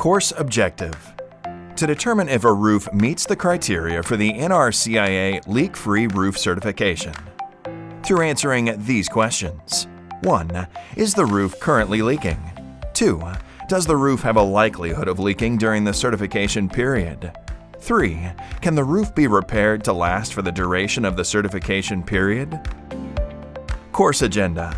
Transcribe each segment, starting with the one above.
Course objective: to determine if a roof meets the criteria for the NRCIA leak-free roof certification. Through answering these questions. 1. Is the roof currently leaking? 2. Does the roof have a likelihood of leaking during the certification period? 3. Can the roof be repaired to last for the duration of the certification period? Course agenda: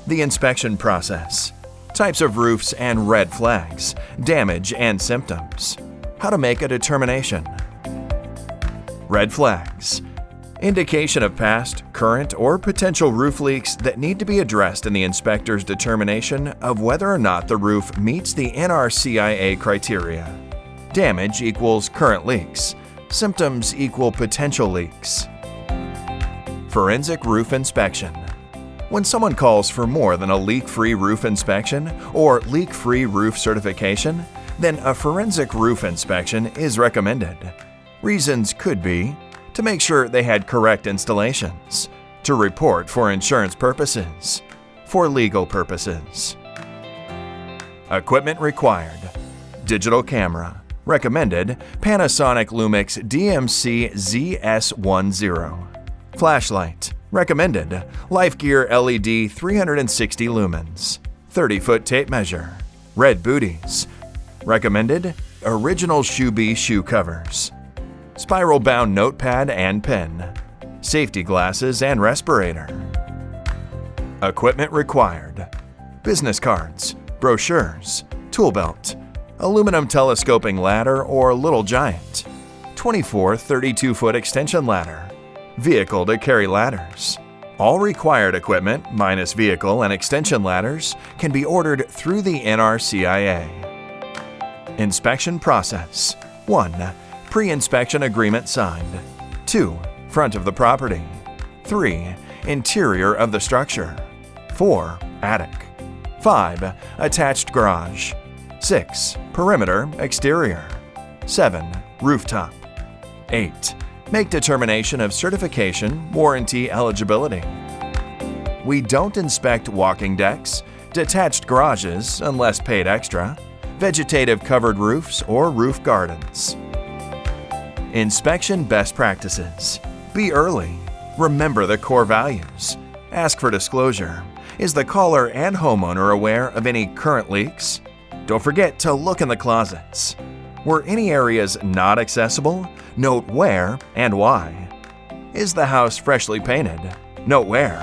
the inspection process, types of roofs and red flags, damage and symptoms, how to make a determination. Red flags: indication of past, current, or potential roof leaks that need to be addressed in the inspector's determination of whether or not the roof meets the NRCIA criteria. Damage equals current leaks. Symptoms equal potential leaks. Forensic roof inspection: when someone calls for more than a leak-free roof inspection or leak-free roof certification, then a forensic roof inspection is recommended. Reasons could be to make sure they had correct installations, to report for insurance purposes, for legal purposes. Equipment required: digital camera, recommended Panasonic Lumix DMC ZS10. Flashlight, recommended LifeGear LED 360 lumens. 30-foot tape measure. Red booties, recommended Original Shoe Bee shoe covers. Spiral-bound notepad and pen. Safety glasses and respirator. Equipment required: business cards, brochures, tool belt, aluminum telescoping ladder or Little Giant, 24 32-foot extension ladder, vehicle to carry ladders. All required equipment, minus vehicle and extension ladders, can be ordered through the NRCIA. Inspection process: 1. Pre-inspection agreement signed. 2. Front of the property. 3. Interior of the structure. 4. Attic. 5. Attached garage. 6. Perimeter exterior. 7. Rooftop. 8. Make determination of certification, warranty eligibility. We don't inspect walking decks, detached garages unless paid extra, vegetative covered roofs, or roof gardens. Inspection best practices: be early. Remember the core values. Ask for disclosure. Is the caller and homeowner aware of any current leaks? Don't forget to look in the closets. Were any areas not accessible? Note where and why. Is the house freshly painted? Note where.